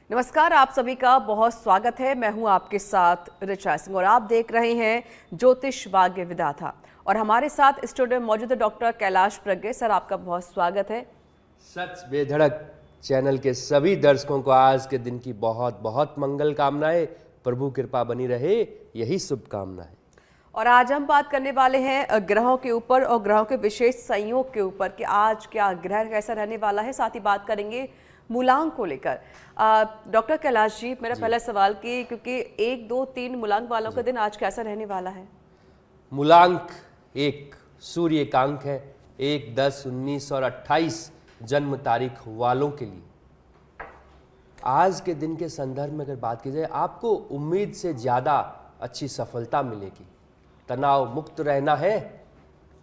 नमस्कार, आप सभी का बहुत स्वागत है। मैं हूं आपके साथ ऋचा सिंह और आप देख रहे हैं ज्योतिष भाग्य विधाता। और हमारे साथ स्टूडियो में मौजूद है डॉक्टर कैलाश प्रज्ञ सर। आपका बहुत स्वागत है। सच बेधड़क चैनल के सभी दर्शकों को आज के दिन की बहुत बहुत मंगल कामनाएं। प्रभु कृपा बनी रहे, यही शुभकामनाएं। और आज हम बात करने वाले हैं ग्रहों के ऊपर और ग्रहों के विशेष संयोग के ऊपर कि आज क्या ग्रह कैसा रहने वाला है। साथ ही बात करेंगे मूलांक को लेकर। डॉक्टर कैलाश जी, मेरा पहला सवाल कि क्योंकि 1, 2, 3 मूलांक वालों का दिन आज कैसा रहने वाला है? मूलांक 1 सूर्य का अंक है। 1, 10, 19 और 28 जन्म तारीख वालों के लिए आज के दिन के संदर्भ में अगर बात की जाए, आपको उम्मीद से ज़्यादा अच्छी सफलता मिलेगी। तनाव मुक्त रहना है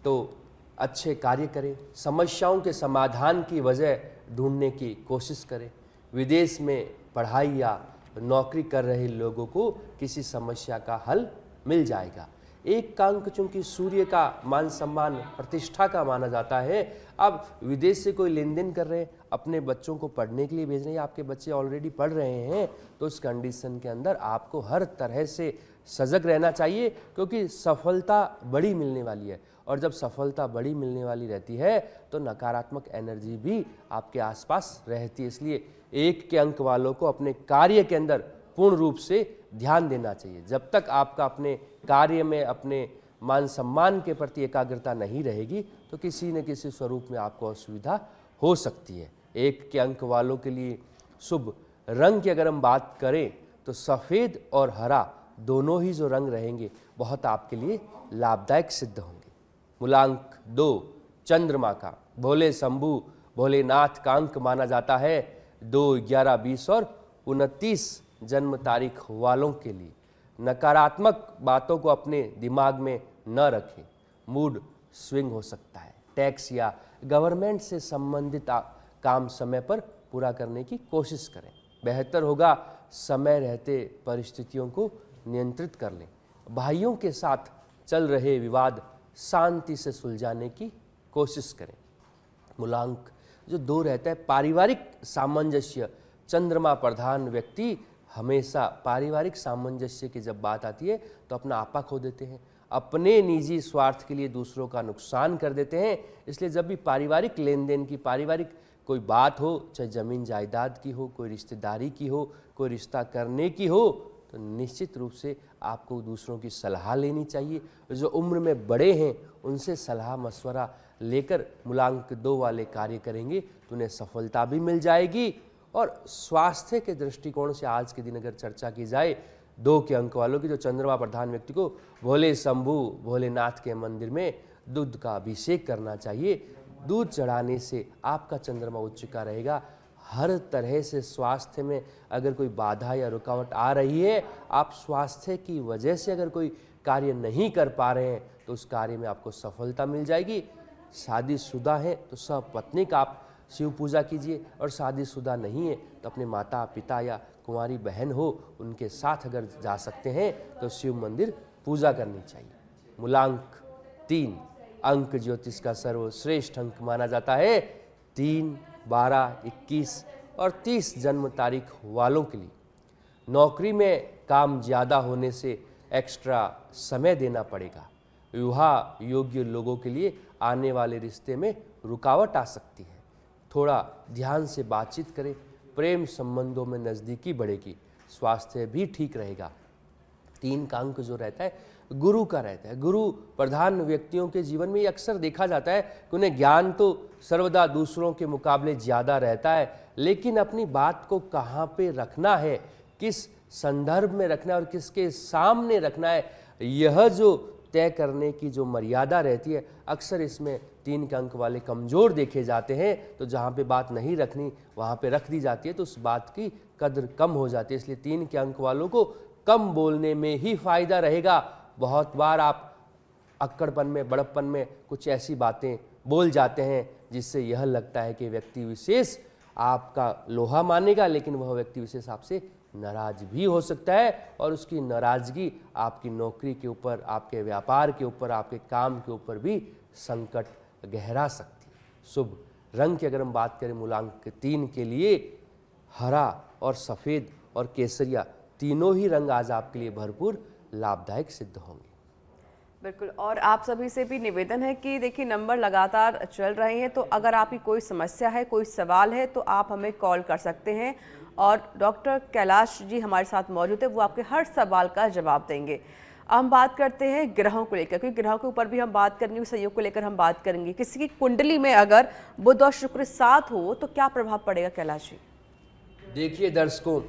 तो अच्छे कार्य करें। समस्याओं के समाधान की वजह ढूंढने की कोशिश करें। विदेश में पढ़ाई या नौकरी कर रहे लोगों को किसी समस्या का हल मिल जाएगा। एक का अंक चूंकि सूर्य का मान सम्मान प्रतिष्ठा का माना जाता है। अब विदेश से कोई लेन देन कर रहे हैं, अपने बच्चों को पढ़ने के लिए भेज रहे हैं, आपके बच्चे ऑलरेडी पढ़ रहे हैं, तो उस कंडीशन के अंदर आपको हर तरह से सजग रहना चाहिए, क्योंकि सफलता बड़ी मिलने वाली है। और जब सफलता बड़ी मिलने वाली रहती है तो नकारात्मक एनर्जी भी आपके आसपास रहती है। इसलिए 1 के अंक वालों को अपने कार्य के अंदर पूर्ण रूप से ध्यान देना चाहिए। जब तक आपका अपने कार्य में अपने मान सम्मान के प्रति एकाग्रता नहीं रहेगी तो किसी न किसी स्वरूप में आपको असुविधा हो सकती है। 1 के अंक वालों के लिए शुभ रंग की अगर हम बात करें तो सफ़ेद और हरा दोनों ही जो रंग रहेंगे बहुत आपके लिए लाभदायक सिद्ध होंगे। मूलांक 2 चंद्रमा का भोले शंभु भोलेनाथ का अंक माना जाता है। 2, 11, 20 और 29 जन्म तारीख वालों के लिए नकारात्मक बातों को अपने दिमाग में न रखें। मूड स्विंग हो सकता है। टैक्स या गवर्नमेंट से संबंधित काम समय पर पूरा करने की कोशिश करें। बेहतर होगा समय रहते परिस्थितियों को नियंत्रित कर लें। भाइयों के साथ चल रहे विवाद शांति से सुलझाने की कोशिश करें। मूलांक जो 2 रहता है पारिवारिक सामंजस्य। चंद्रमा प्रधान व्यक्ति हमेशा पारिवारिक सामंजस्य की जब बात आती है तो अपना आपा खो देते हैं, अपने निजी स्वार्थ के लिए दूसरों का नुकसान कर देते हैं। इसलिए जब भी पारिवारिक लेन देन की पारिवारिक कोई बात हो, चाहे ज़मीन जायदाद की हो, कोई रिश्तेदारी की हो, कोई रिश्ता करने की हो, तो निश्चित रूप से आपको दूसरों की सलाह लेनी चाहिए। जो उम्र में बड़े हैं उनसे सलाह मशवरा लेकर मूलांक 2 वाले कार्य करेंगे तो उन्हें सफलता भी मिल जाएगी। और स्वास्थ्य के दृष्टिकोण से आज के दिन अगर चर्चा की जाए 2 के अंक वालों की, जो चंद्रमा प्रधान व्यक्ति को भोले शंभु भोलेनाथ के मंदिर में दूध का अभिषेक करना चाहिए। दूध चढ़ाने से आपका चंद्रमा उच्च का रहेगा। हर तरह से स्वास्थ्य में अगर कोई बाधा या रुकावट आ रही है, आप स्वास्थ्य की वजह से अगर कोई कार्य नहीं कर पा रहे हैं तो उस कार्य में आपको सफलता मिल जाएगी। शादीशुदा है तो सपत्नी का आप शिव पूजा कीजिए, और शादीशुदा नहीं है तो अपने माता पिता या कुंवारी बहन हो उनके साथ अगर जा सकते हैं तो शिव मंदिर पूजा करनी चाहिए। मूलांक 3 अंक ज्योतिष का सर्वश्रेष्ठ अंक माना जाता है। 3, 12, 21 और 30 जन्म तारीख वालों के लिए नौकरी में काम ज़्यादा होने से एक्स्ट्रा समय देना पड़ेगा। विवाह योग्य लोगों के लिए आने वाले रिश्ते में रुकावट आ सकती है। थोड़ा ध्यान से बातचीत करें। प्रेम संबंधों में नज़दीकी बढ़ेगी। स्वास्थ्य भी ठीक रहेगा। 3 का अंक जो रहता है गुरु का रहता है। गुरु प्रधान व्यक्तियों के जीवन में ये अक्सर देखा जाता है कि उन्हें ज्ञान तो सर्वदा दूसरों के मुकाबले ज़्यादा रहता है, लेकिन अपनी बात को कहाँ पे रखना है, किस संदर्भ में रखना है और किसके सामने रखना है, यह जो तय करने की जो मर्यादा रहती है, अक्सर इसमें 3 के अंक वाले कमज़ोर देखे जाते हैं। तो जहाँ पे बात नहीं रखनी वहाँ पे रख दी जाती है तो उस बात की कदर कम हो जाती है। इसलिए 3 के अंक वालों को कम बोलने में ही फायदा रहेगा। बहुत बार आप अक्कड़पन में बड़प्पन में कुछ ऐसी बातें बोल जाते हैं जिससे यह लगता है कि व्यक्ति विशेष आपका लोहा मानेगा, लेकिन वह व्यक्ति विशेष आपसे नाराज भी हो सकता है और उसकी नाराजगी आपकी नौकरी के ऊपर, आपके व्यापार के ऊपर, आपके काम के ऊपर भी संकट गहरा सकती है। शुभ रंग की अगर हम बात करें मूलांक 3 के लिए हरा और सफ़ेद और केसरिया तीनों ही रंग आज आपके लिए भरपूर लाभदायक सिद्ध होंगे। बिल्कुल, और आप सभी से भी निवेदन है कि देखिए नंबर लगातार चल रहे हैं, तो अगर आपकी कोई समस्या है, कोई सवाल है, तो आप हमें कॉल कर सकते हैं और डॉक्टर कैलाश जी हमारे साथ मौजूद है, वो आपके हर सवाल का जवाब देंगे। हम बात करते हैं ग्रहों को लेकर, क्योंकि ग्रहों के ऊपर भी हम बात करेंगे, संयोग को लेकर हम बात करेंगे। किसी की कुंडली में अगर बुध और शुक्र साथ हो तो क्या प्रभाव पड़ेगा कैलाश जी? देखिए दर्शकों,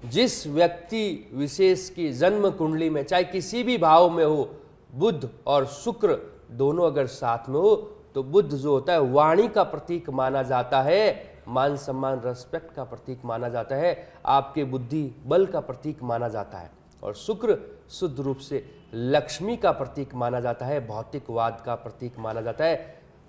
जिस व्यक्ति विशेष की जन्म कुंडली में चाहे किसी भी भाव में हो, बुध और शुक्र दोनों अगर साथ में हो, तो बुध जो होता है वाणी का प्रतीक माना जाता है, मान सम्मान रेस्पेक्ट का प्रतीक माना जाता है, आपके बुद्धि बल का प्रतीक माना जाता है। और शुक्र शुद्ध रूप से लक्ष्मी का प्रतीक माना जाता है, भौतिकवाद का प्रतीक माना जाता है,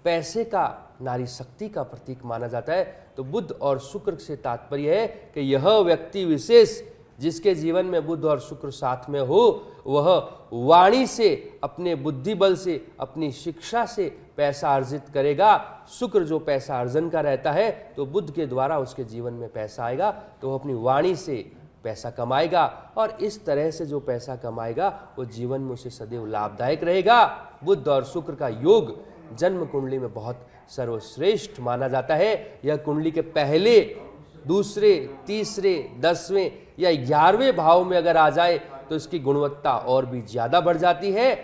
पैसे का, नारी शक्ति का प्रतीक माना जाता है। तो बुध और शुक्र से तात्पर्य है कि यह व्यक्ति विशेष जिसके जीवन में बुध और शुक्र साथ में हो, वह वाणी से, अपने बुद्धि बल से, अपनी शिक्षा से पैसा अर्जित करेगा। शुक्र जो पैसा अर्जन का रहता है, तो बुध के द्वारा उसके जीवन में पैसा आएगा, तो वह अपनी वाणी से पैसा कमाएगा और इस तरह से जो पैसा कमाएगा वो जीवन में उसे सदैव लाभदायक रहेगा। बुध और शुक्र का योग जन्म कुंडली में बहुत सर्वश्रेष्ठ माना जाता है। यह कुंडली के पहले, दूसरे, तीसरे, 10वें या 11वें भाव में अगर आ जाए तो इसकी गुणवत्ता और भी ज़्यादा बढ़ जाती है।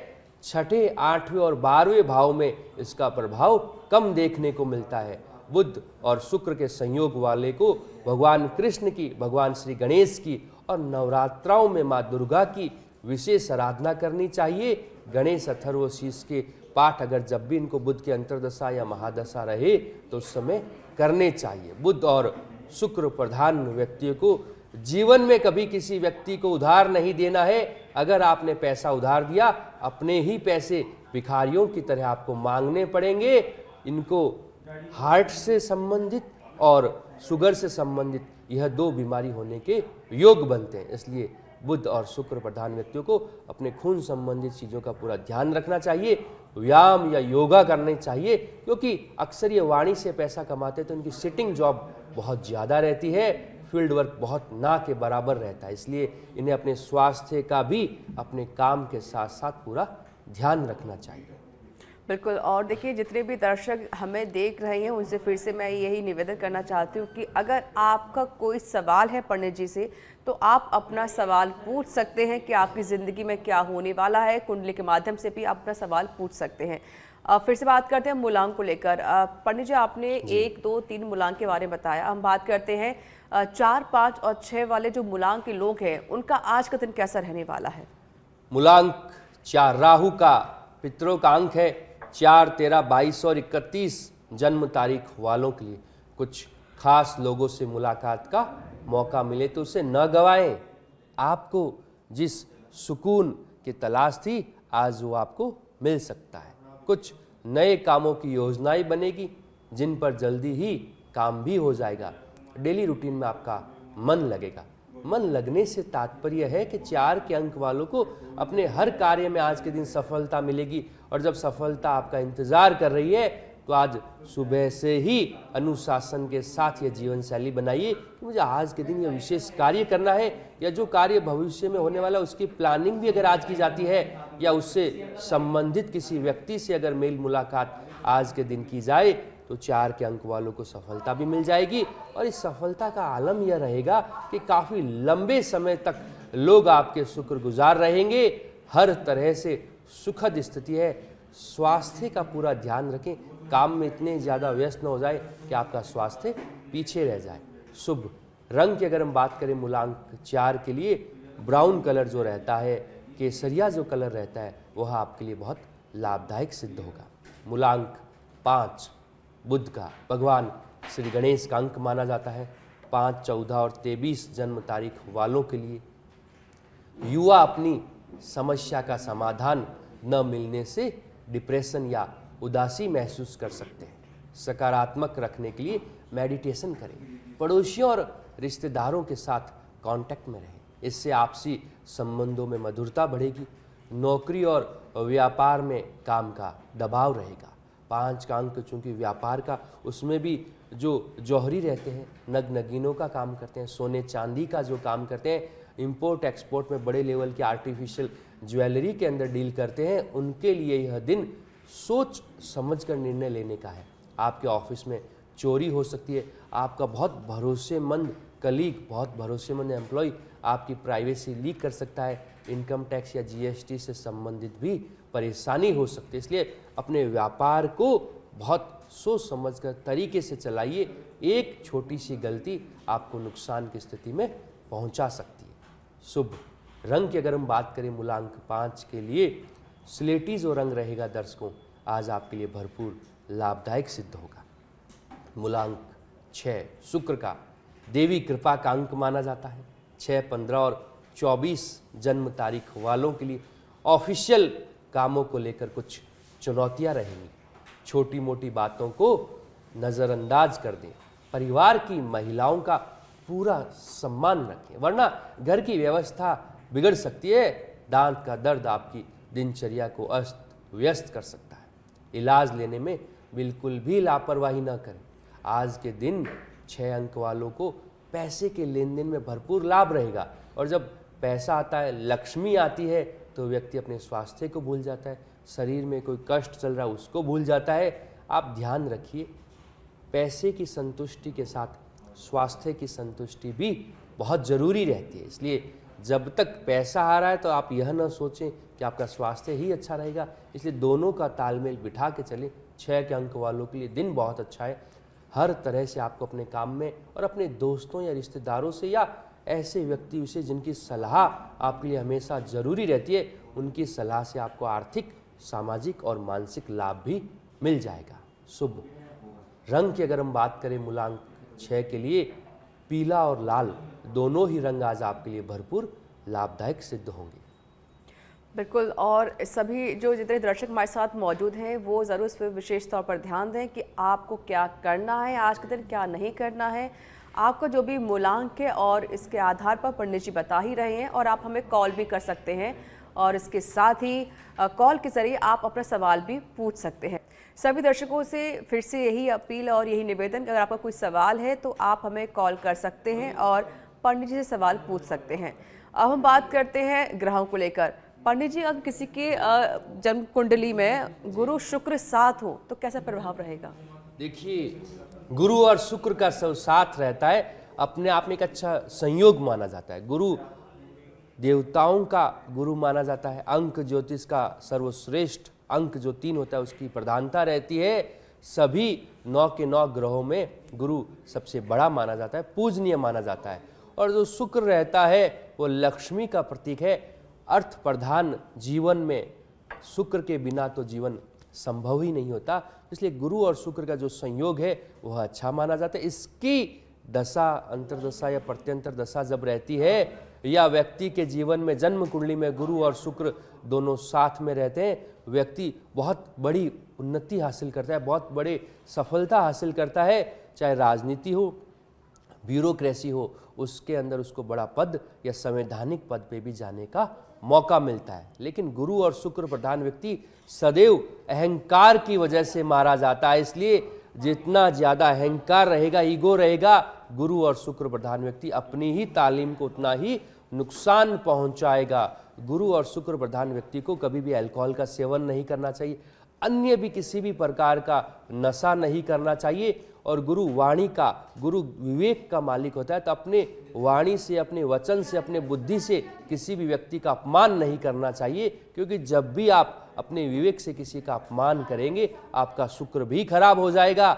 छठे, 8वें और 12वें भाव में इसका प्रभाव कम देखने को मिलता है। बुध और शुक्र के संयोग वाले को भगवान कृष्ण की, भगवान श्री गणेश की और नवरात्राओं में माँ दुर्गा की विशेष आराधना करनी चाहिए। गणेश अथर्वशीष के पाठ अगर जब भी इनको बुध की अंतर्दशा या महादशा रहे तो उस समय करने चाहिए। बुध और शुक्र प्रधान व्यक्ति को जीवन में कभी किसी व्यक्ति को उधार नहीं देना है। अगर आपने पैसा उधार दिया, अपने ही पैसे भिखारियों की तरह आपको मांगने पड़ेंगे। इनको हार्ट से संबंधित और शुगर से संबंधित यह दो बीमारी होने के योग बनते हैं। इसलिए बुध और शुक्र प्रधान व्यक्तियों को अपने खून संबंधित चीज़ों का पूरा ध्यान रखना चाहिए, व्यायाम या योगा करने चाहिए, क्योंकि अक्सर ये वाणी से पैसा कमाते तो इनकी सिटिंग जॉब बहुत ज़्यादा रहती है, फील्ड वर्क बहुत ना के बराबर रहता है। इसलिए इन्हें अपने स्वास्थ्य का भी अपने काम के साथ साथ पूरा ध्यान रखना चाहिए। बिल्कुल, और देखिए जितने भी दर्शक हमें देख रहे हैं उनसे फिर से मैं यही निवेदन करना चाहती हूँ कि अगर आपका कोई सवाल है पंडित जी से, तो आप अपना सवाल पूछ सकते हैं कि आपकी ज़िंदगी में क्या होने वाला है। कुंडली के माध्यम से भी आप अपना सवाल पूछ सकते हैं। फिर से बात करते हैं मूलांक को लेकर। पंडित जी, आपने 1, 2, 3 मूलांक के बारे में बताया। हम बात करते हैं 4, 5 और 6 वाले जो मूलांक के लोग हैं, उनका आज का दिन कैसा रहने वाला है? मूलांक 4 राहु का पितरों का अंक है। 4, 13, 22 और 31 जन्म तारीख वालों के लिए कुछ खास लोगों से मुलाकात का मौका मिले तो उसे न गवाएं। आपको जिस सुकून की तलाश थी, आज वो आपको मिल सकता है। कुछ नए कामों की योजनाएं बनेगी जिन पर जल्दी ही काम भी हो जाएगा। डेली रूटीन में आपका मन लगेगा। मन लगने से तात्पर्य है कि 4 के अंक वालों को अपने हर कार्य में आज के दिन सफलता मिलेगी। और जब सफलता आपका इंतजार कर रही है तो आज सुबह से ही अनुशासन के साथ ये जीवन शैली बनाइए कि मुझे आज के दिन ये विशेष कार्य करना है, या जो कार्य भविष्य में होने वाला उसकी प्लानिंग भी अगर आज की जाती है, या उससे संबंधित किसी व्यक्ति से अगर मेल मुलाकात आज के दिन की जाए तो 4 के अंक वालों को सफलता भी मिल जाएगी। और इस सफलता का आलम यह रहेगा कि काफ़ी लंबे समय तक लोग आपके शुक्रगुजार रहेंगे। हर तरह से सुखद स्थिति है। स्वास्थ्य का पूरा ध्यान रखें, काम में इतने ज़्यादा व्यस्त न हो जाए कि आपका स्वास्थ्य पीछे रह जाए। शुभ रंग की अगर हम बात करें मूलांक 4 के लिए, ब्राउन कलर जो रहता है, केसरिया जो कलर रहता है, वह आपके लिए बहुत लाभदायक सिद्ध होगा। मूलांक 5 बुध का, भगवान श्री गणेश का अंक माना जाता है। 5, 14 और 23 जन्म तारीख वालों के लिए युवा अपनी समस्या का समाधान न मिलने से डिप्रेशन या उदासी महसूस कर सकते हैं। सकारात्मक रखने के लिए मेडिटेशन करें। पड़ोसियों और रिश्तेदारों के साथ कांटेक्ट में रहें, इससे आपसी संबंधों में मधुरता बढ़ेगी। नौकरी और व्यापार में काम का दबाव रहेगा। 5 का अंक चूंकि व्यापार का, उसमें भी जो जौहरी रहते हैं, नग नगीनों का काम करते हैं, सोने चांदी का जो काम करते हैं, इंपोर्ट एक्सपोर्ट में बड़े लेवल के आर्टिफिशियल ज्वेलरी के अंदर डील करते हैं, उनके लिए यह दिन सोच समझकर निर्णय लेने का है। आपके ऑफिस में चोरी हो सकती है, आपका बहुत भरोसेमंद कलीग, बहुत भरोसेमंद एम्प्लॉय आपकी प्राइवेसी लीक कर सकता है, इनकम टैक्स या जीएसटी से संबंधित भी परेशानी हो सकती है। इसलिए अपने व्यापार को बहुत सोच समझकर तरीके से चलाइए, एक छोटी सी गलती आपको नुकसान की स्थिति में पहुंचा सकती है। शुभ रंग की अगर हम बात करें मूलांक 5 के लिए, स्लेटी जो रंग रहेगा दर्शकों, आज आपके लिए भरपूर लाभदायक सिद्ध होगा। मूलांक 6 शुक्र का देवी कृपा का अंक माना जाता है। 6, 15 और 24 जन्म तारीख वालों के लिए ऑफिशियल कामों को लेकर कुछ चुनौतियां रहेंगी। छोटी मोटी बातों को नज़रअंदाज कर दें, परिवार की महिलाओं का पूरा सम्मान रखें, वरना घर की व्यवस्था बिगड़ सकती है। दांत का दर्द आपकी दिनचर्या को अस्त व्यस्त कर सकता है। इलाज लेने में बिल्कुल भी लापरवाही ना करें। आज के दिन 6 अंक वालों को पैसे के लेन देन में भरपूर लाभ रहेगा, और जब पैसा आता है, लक्ष्मी आती है, तो व्यक्ति अपने स्वास्थ्य को भूल जाता है, शरीर में कोई कष्ट चल रहा है उसको भूल जाता है। आप ध्यान रखिए, पैसे की संतुष्टि के साथ स्वास्थ्य की संतुष्टि भी बहुत ज़रूरी रहती है। इसलिए जब तक पैसा आ रहा है तो आप यह ना सोचें कि आपका स्वास्थ्य ही अच्छा रहेगा, इसलिए दोनों का तालमेल बिठा के चलें। 6 के अंक वालों के लिए दिन बहुत अच्छा है। हर तरह से आपको अपने काम में और अपने दोस्तों या रिश्तेदारों से या ऐसे व्यक्ति विशेष जिनकी सलाह आपके लिए हमेशा ज़रूरी रहती है, उनकी सलाह से आपको आर्थिक, सामाजिक और मानसिक लाभ भी मिल जाएगा। शुभ रंग की अगर हम बात करें मूलांक 6 के लिए, पीला और लाल दोनों ही रंग आज आपके लिए भरपूर लाभदायक सिद्ध होंगे। बिल्कुल, और सभी जो जितने दर्शक हमारे साथ मौजूद हैं वो ज़रूर इस पर विशेष तौर पर ध्यान दें कि आपको क्या करना है आज के दिन, क्या नहीं करना है। आपका जो भी मूलांक है और इसके आधार पर पंडित जी बता ही रहे हैं, और आप हमें कॉल भी कर सकते हैं, और इसके साथ ही कॉल के ज़रिए आप अपना सवाल भी पूछ सकते हैं। सभी दर्शकों से फिर से यही अपील और यही निवेदन कि अगर आपका कोई सवाल है तो आप हमें कॉल कर सकते हैं और पंडित जी से सवाल पूछ सकते हैं। अब हम बात करते हैं ग्रहों को लेकर। पंडित जी, अगर किसी के जन्म कुंडली में गुरु शुक्र साथ हो तो कैसा प्रभाव रहेगा? देखिए, गुरु और शुक्र का साथ रहता है, अपने आप में एक अच्छा संयोग माना जाता है। गुरु देवताओं का गुरु माना जाता है। अंक ज्योतिष का सर्वश्रेष्ठ अंक जो 3 होता है उसकी प्रधानता रहती है। सभी 9 के 9 ग्रहों में गुरु सबसे बड़ा माना जाता है, पूजनीय माना जाता है। और जो शुक्र रहता है वो लक्ष्मी का प्रतीक है। अर्थ प्रधान जीवन में शुक्र के बिना तो जीवन संभव ही नहीं होता, इसलिए गुरु और शुक्र का जो संयोग है वह अच्छा माना जाता है। इसकी दशा, अंतर्दशा या प्रत्यंतर दशा जब रहती है, या व्यक्ति के जीवन में जन्म कुंडली में गुरु और शुक्र दोनों साथ में रहते हैं, व्यक्ति बहुत बड़ी उन्नति हासिल करता है, बहुत बड़े सफलता हासिल करता है। चाहे राजनीति हो, ब्यूरोक्रेसी हो, उसके अंदर उसको बड़ा पद या संवैधानिक पद पे भी जाने का मौका मिलता है। लेकिन गुरु और शुक्र प्रधान व्यक्ति सदैव अहंकार की वजह से मारा जाता है, इसलिए जितना ज़्यादा अहंकार रहेगा, ईगो रहेगा, गुरु और शुक्र प्रधान व्यक्ति अपनी ही तालीम को उतना ही नुकसान पहुंचाएगा। गुरु और शुक्र प्रधान व्यक्ति को कभी भी अल्कोहल का सेवन नहीं करना चाहिए, अन्य भी किसी भी प्रकार का नशा नहीं करना चाहिए। और गुरु वाणी का, गुरु विवेक का मालिक होता है, तो अपने वाणी से, अपने वचन से, अपने बुद्धि से किसी भी व्यक्ति का अपमान नहीं करना चाहिए, क्योंकि जब भी आप अपने विवेक से किसी का अपमान करेंगे आपका शुक्र भी खराब हो जाएगा,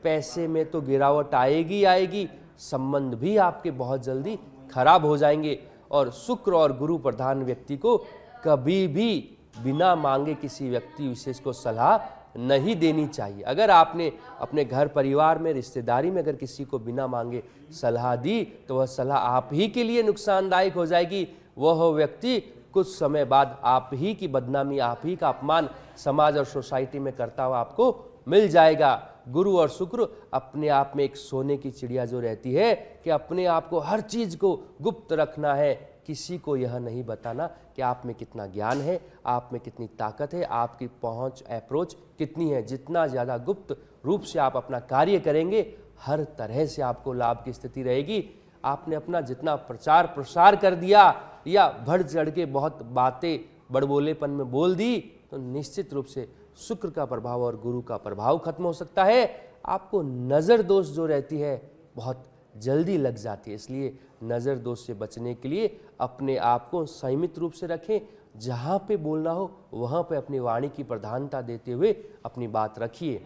पैसे में तो गिरावट आएगी आएगी, संबंध भी आपके बहुत जल्दी खराब हो जाएंगे। और शुक्र और गुरु प्रधान व्यक्ति को कभी भी बिना मांगे किसी व्यक्ति विशेष को सलाह नहीं देनी चाहिए। अगर आपने अपने घर परिवार में, रिश्तेदारी में अगर किसी को बिना मांगे सलाह दी तो वह सलाह आप ही के लिए नुकसानदायक हो जाएगी। वह व्यक्ति कुछ समय बाद आप ही की बदनामी, आप ही का अपमान समाज और सोसाइटी में करता हुआ आपको मिल जाएगा। गुरु और शुक्र अपने आप में एक सोने की चिड़िया जो रहती है कि अपने आप को, हर चीज को गुप्त रखना है, किसी को यह नहीं बताना कि आप में कितना ज्ञान है, आप में कितनी ताकत है, आपकी पहुंच, अप्रोच कितनी है। जितना ज़्यादा गुप्त रूप से आप अपना कार्य करेंगे, हर तरह से आपको लाभ की स्थिति रहेगी। आपने अपना जितना प्रचार प्रसार कर दिया या बढ़ चढ़ के बहुत बातें बड़बोलेपन में बोल दी तो निश्चित रूप से शुक्र का प्रभाव और गुरु का प्रभाव खत्म हो सकता है। आपको नज़र दोष जो रहती है बहुत जल्दी लग जाती है, इसलिए नज़र दोष से बचने के लिए अपने आप को संयमित रूप से रखें। जहाँ पे बोलना हो वहाँ पे अपनी वाणी की प्रधानता देते हुए अपनी बात रखिए,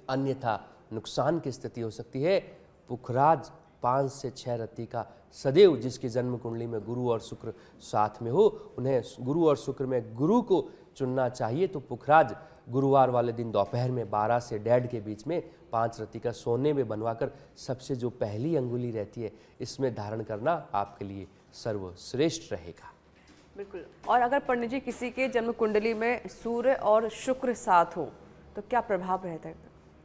अन्यथा नुकसान की स्थिति हो सकती है। पुखराज 5 से 6 रत्ती का सदैव जिसकी जन्म कुंडली में गुरु और शुक्र साथ में हो, उन्हें गुरु और शुक्र में गुरु को चुनना चाहिए। तो पुखराज गुरुवार वाले दिन दोपहर में 12 से 1:30 के बीच में 5 रत्ती का सोने में बनवाकर सबसे जो पहली अंगुली रहती है इसमें धारण करना आपके लिए सर्वश्रेष्ठ रहेगा। बिल्कुल। और अगर पंडित जी किसी के जन्म कुंडली में सूर्य और शुक्र साथ हो तो क्या प्रभाव रहता है?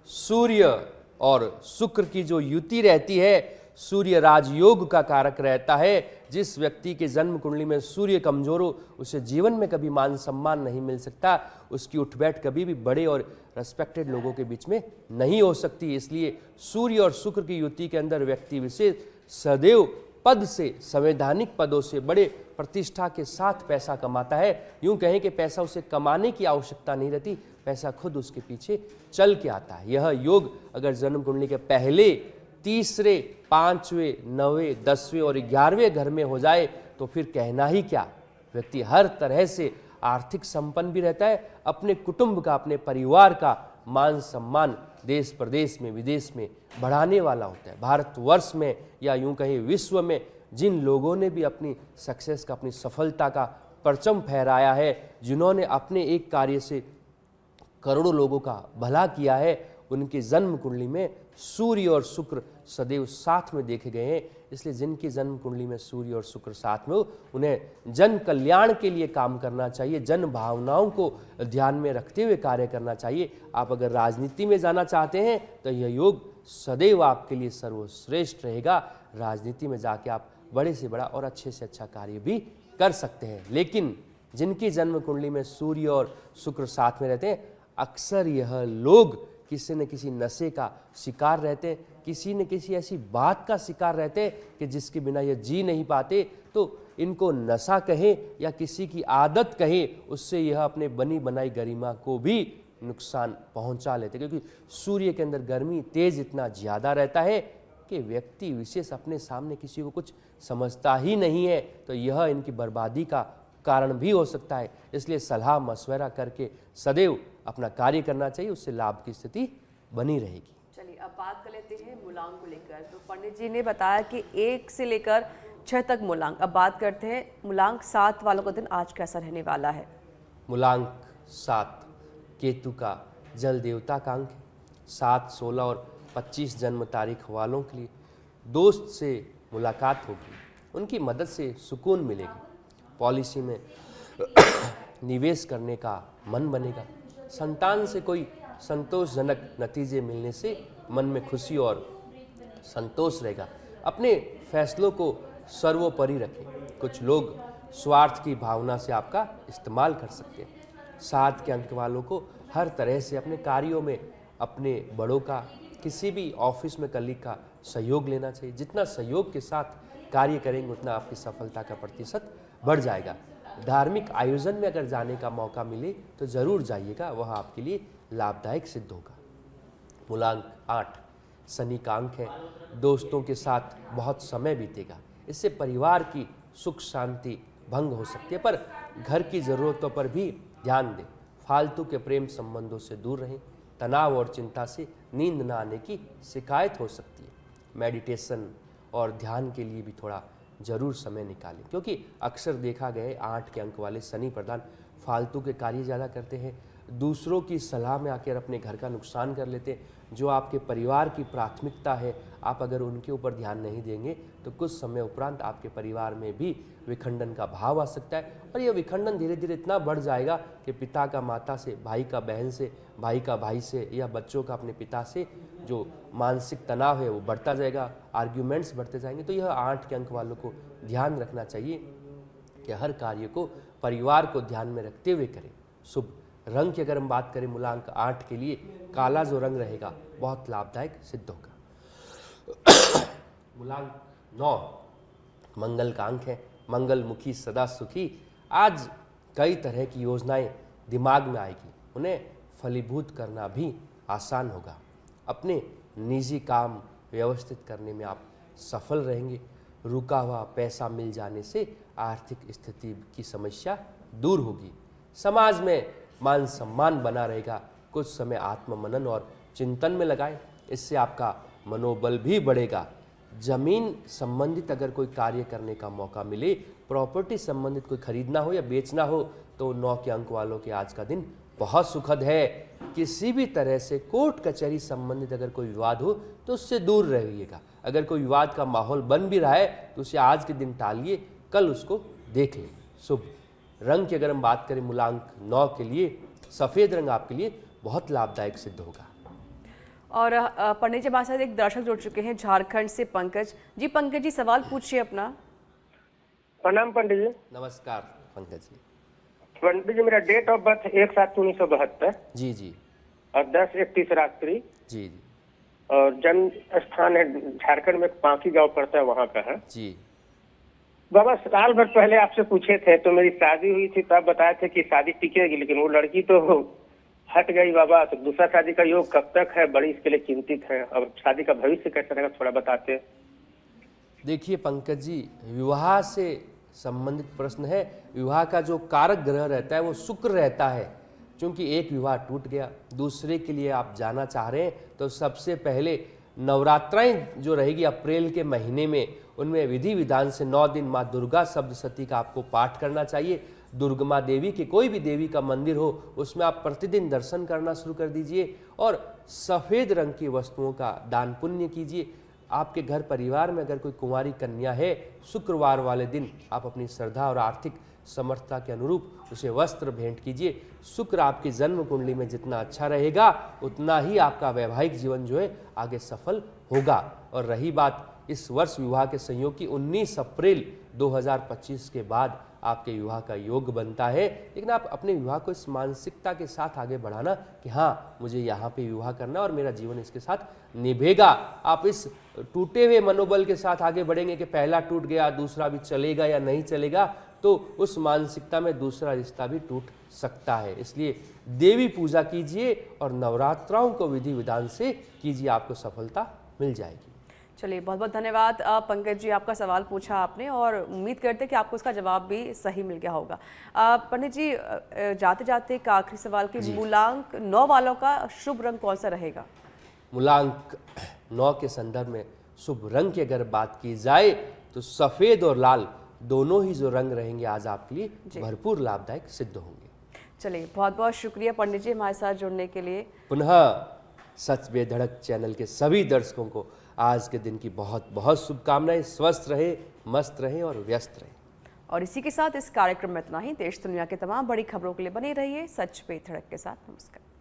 सूर्य और शुक्र की जो युति रहती है, सूर्य राजयोग का कारक रहता है। जिस व्यक्ति के जन्म कुंडली में सूर्य कमजोर हो उसे जीवन में कभी मान सम्मान नहीं मिल सकता, उसकी उठबैठ कभी भी बड़े और रेस्पेक्टेड लोगों के बीच में नहीं हो सकती। इसलिए सूर्य और शुक्र की युति के अंदर व्यक्ति विशेष सदैव पद से, संवैधानिक पदों से बड़े प्रतिष्ठा के साथ पैसा कमाता है। यूं कहें कि पैसा उसे कमाने की आवश्यकता नहीं रहती, पैसा खुद उसके पीछे चल के आता है। यह योग अगर जन्म कुंडली के पहले, तीसरे, 5वें, 9वें, 10वें और 11वें घर में हो जाए तो फिर कहना ही क्या। व्यक्ति हर तरह से आर्थिक संपन्न भी रहता है, अपने कुटुंब का, अपने परिवार का मान सम्मान देश प्रदेश में, विदेश में बढ़ाने वाला होता है। भारतवर्ष में या यूं कहें विश्व में जिन लोगों ने भी अपनी सक्सेस का, अपनी सफलता का परचम फहराया है, जिन्होंने अपने एक कार्य से करोड़ों लोगों का भला किया है, उनकी जन्म कुंडली में सूर्य और शुक्र सदैव साथ में देखे गए हैं। इसलिए जिनकी जन्म कुंडली में सूर्य और शुक्र साथ में हो उन्हें जन कल्याण के लिए काम करना चाहिए, जन भावनाओं को ध्यान में रखते हुए कार्य करना चाहिए। आप अगर राजनीति में जाना चाहते हैं तो यह योग सदैव आपके लिए सर्वश्रेष्ठ रहेगा। राजनीति में जाके आप बड़े से बड़ा और अच्छे से अच्छा कार्य भी कर सकते हैं। लेकिन जिनकी जन्म कुंडली में सूर्य और शुक्र साथ में रहते हैं, अक्सर यह लोग किसी न किसी नशे का शिकार रहते हैं, किसी न किसी ऐसी बात का शिकार रहते हैं कि जिसके बिना ये जी नहीं पाते। तो इनको नशा कहें या किसी की आदत कहें, उससे यह अपने बनी बनाई गरिमा को भी नुकसान पहुंचा लेते, क्योंकि सूर्य के अंदर गर्मी तेज इतना ज़्यादा रहता है कि व्यक्ति विशेष अपने सामने किसी को कुछ समझता ही नहीं है। तो यह इनकी बर्बादी का कारण भी हो सकता है। इसलिए सलाह मशवरा करके सदैव अपना कार्य करना चाहिए, उससे लाभ की स्थिति बनी रहेगी। चलिए अब बात कर लेते हैं मूलांक को लेकर। तो पंडित जी ने बताया कि 1 से लेकर 6 तक मूलांक। अब बात करते हैं मूलांक 7 वालों का दिन आज कैसा रहने वाला है। मूलांक 7 केतु का जल देवता का अंक है। 7, 16 और 25 जन्म तारीख वालों के लिए दोस्त से मुलाकात होगी, उनकी मदद से सुकून मिलेगी, पॉलिसी में निवेश करने का मन बनेगा, संतान से कोई संतोषजनक नतीजे मिलने से मन में खुशी और संतोष रहेगा। अपने फैसलों को सर्वोपरि रखें। कुछ लोग स्वार्थ की भावना से आपका इस्तेमाल कर सकते हैं। 7 के अंक वालों को हर तरह से अपने कार्यों में अपने बड़ों का, किसी भी ऑफिस में कलीग का सहयोग लेना चाहिए। जितना सहयोग के साथ कार्य करेंगे उतना आपकी सफलता का प्रतिशत बढ़ जाएगा। धार्मिक आयोजन में अगर जाने का मौका मिले तो जरूर जाइएगा, वह आपके लिए लाभदायक सिद्ध होगा। मूलांक 8 शनि का अंक है। दोस्तों के साथ बहुत समय बीतेगा, इससे परिवार की सुख शांति भंग हो सकती है, पर घर की ज़रूरतों पर भी ध्यान दें। फालतू के प्रेम संबंधों से दूर रहें। तनाव और चिंता से नींद न आने की शिकायत हो सकती है। मेडिटेशन और ध्यान के लिए भी थोड़ा जरूर समय निकालें, क्योंकि अक्सर देखा गया है 8 के अंक वाले शनि प्रधान फालतू के कार्य ज़्यादा करते हैं, दूसरों की सलाह में आकर अपने घर का नुकसान कर लेते हैं। जो आपके परिवार की प्राथमिकता है, आप अगर उनके ऊपर ध्यान नहीं देंगे तो कुछ समय उपरांत आपके परिवार में भी विखंडन का भाव आ सकता है। और यह विखंडन धीरे धीरे इतना बढ़ जाएगा कि पिता का माता से, भाई का बहन से, भाई का भाई से या बच्चों का अपने पिता से जो मानसिक तनाव है वो बढ़ता जाएगा, आर्ग्यूमेंट्स बढ़ते जाएंगे। तो यह 8 के अंक वालों को ध्यान रखना चाहिए कि हर कार्य को परिवार को ध्यान में रखते हुए करें। शुभ रंग की अगर हम बात करें मूलांक 8 के लिए, काला जो रंग रहेगा बहुत लाभदायक सिद्ध होगा। मूलांक 9 मंगल का अंक है। मंगल मुखी सदा सुखी। आज कई तरह की योजनाएं दिमाग में आएगी, उन्हें फलीभूत करना भी आसान होगा। अपने निजी काम व्यवस्थित करने में आप सफल रहेंगे। रुका हुआ पैसा मिल जाने से आर्थिक स्थिति की समस्या दूर होगी। समाज में मान सम्मान बना रहेगा। कुछ समय आत्ममनन और चिंतन में लगाएं, इससे आपका मनोबल भी बढ़ेगा। जमीन संबंधित अगर कोई कार्य करने का मौका मिले, प्रॉपर्टी संबंधित कोई खरीदना हो या बेचना हो, तो 9 के अंक वालों के आज का दिन बहुत सुखद है। किसी भी तरह से कोर्ट कचहरी संबंधित अगर कोई विवाद हो तो उससे दूर रहिएगा। अगर कोई विवाद का माहौल बन भी रहा है तो उसे आज के दिन टालिए, कल उसको देख लें। शुभ रंग की अगर हम बात करें मूलांक 9 के लिए, सफ़ेद रंग आपके लिए बहुत लाभदायक सिद्ध होगा। और पंडित जी हमारे साथ एक दर्शक जुड़ चुके हैं झारखंड से, पंकज जी। पंकज जी सवाल पूछिए अपना। प्रणाम पंडित जी। नमस्कार पंकज जी। पंडित जी, मेरा डेट ऑफ बर्थ 1/7/1972 जी जी और 10/31 रात्रि, जी जी और जन्म स्थान है झारखंड में पांकी गांव पड़ता है, वहाँ का है। जी। बाबा साल भर पहले आपसे पूछे थे तो मेरी शादी हुई थी, तब बताए थे कि शादी टिकेगी, लेकिन वो लड़की तो हट गई बाबा। तो दूसरा शादी का योग कब तक है, बड़ी इसके लिए चिंतित है। अब शादी का भविष्य कैसा रहेगा, थोड़ा बताते। देखिए पंकज जी, विवाह से संबंधित प्रश्न है। विवाह का जो कारक ग्रह रहता है वो शुक्र रहता है। क्योंकि एक विवाह टूट गया, दूसरे के लिए आप जाना चाह रहे हैं, तो सबसे पहले नवरात्राएं जो रहेगी अप्रैल के महीने में, उनमें विधि विधान से 9 दिन माँ दुर्गा सप्तशती का आपको पाठ करना चाहिए। दुर्गा देवी के कोई भी देवी का मंदिर हो उसमें आप प्रतिदिन दर्शन करना शुरू कर दीजिए और सफ़ेद रंग की वस्तुओं का दान पुण्य कीजिए। आपके घर परिवार में अगर कोई कुंवारी कन्या है, शुक्रवार वाले दिन आप अपनी श्रद्धा और आर्थिक समर्थता के अनुरूप उसे वस्त्र भेंट कीजिए। शुक्र आपकी जन्म कुंडली में जितना अच्छा रहेगा उतना ही आपका वैवाहिक जीवन जो है आगे सफल होगा। और रही बात इस वर्ष विवाह के संयोग की, 19 अप्रैल 2025 के बाद आपके विवाह का योग बनता है। लेकिन आप अपने विवाह को इस मानसिकता के साथ आगे बढ़ाना कि हाँ मुझे यहाँ पे विवाह करना और मेरा जीवन इसके साथ निभेगा। आप इस टूटे हुए मनोबल के साथ आगे बढ़ेंगे कि पहला टूट गया दूसरा भी चलेगा या नहीं चलेगा, तो उस मानसिकता में दूसरा रिश्ता भी टूट सकता है। इसलिए देवी पूजा कीजिए और नवरात्राओं को विधि विधान से कीजिए, आपको सफलता मिल जाएगी। चलिए बहुत बहुत धन्यवाद पंकज जी, आपका सवाल पूछा आपने और उम्मीद करते हैं कि आपको उसका जवाब भी सही मिल गया होगा। पंडित जी जाते जाते एक आखिरी सवाल कि मूलांक 9 वालों का शुभ रंग कौन सा रहेगा? मूलांक 9 के संदर्भ में शुभ रंग की अगर बात की जाए तो सफ़ेद और लाल दोनों ही जो रंग रहेंगे आज आपके लिए भरपूर लाभदायक सिद्ध होंगे। चलिए बहुत बहुत शुक्रिया पंडित जी हमारे साथ जुड़ने के लिए। पुनः सच बेधड़क चैनल के सभी दर्शकों को आज के दिन की बहुत बहुत शुभकामनाएं। स्वस्थ रहे, मस्त रहे और व्यस्त रहे। और इसी के साथ इस कार्यक्रम में इतना ही। देश दुनिया के तमाम बड़ी खबरों के लिए बने रहिए सच पे धड़क के साथ। नमस्कार।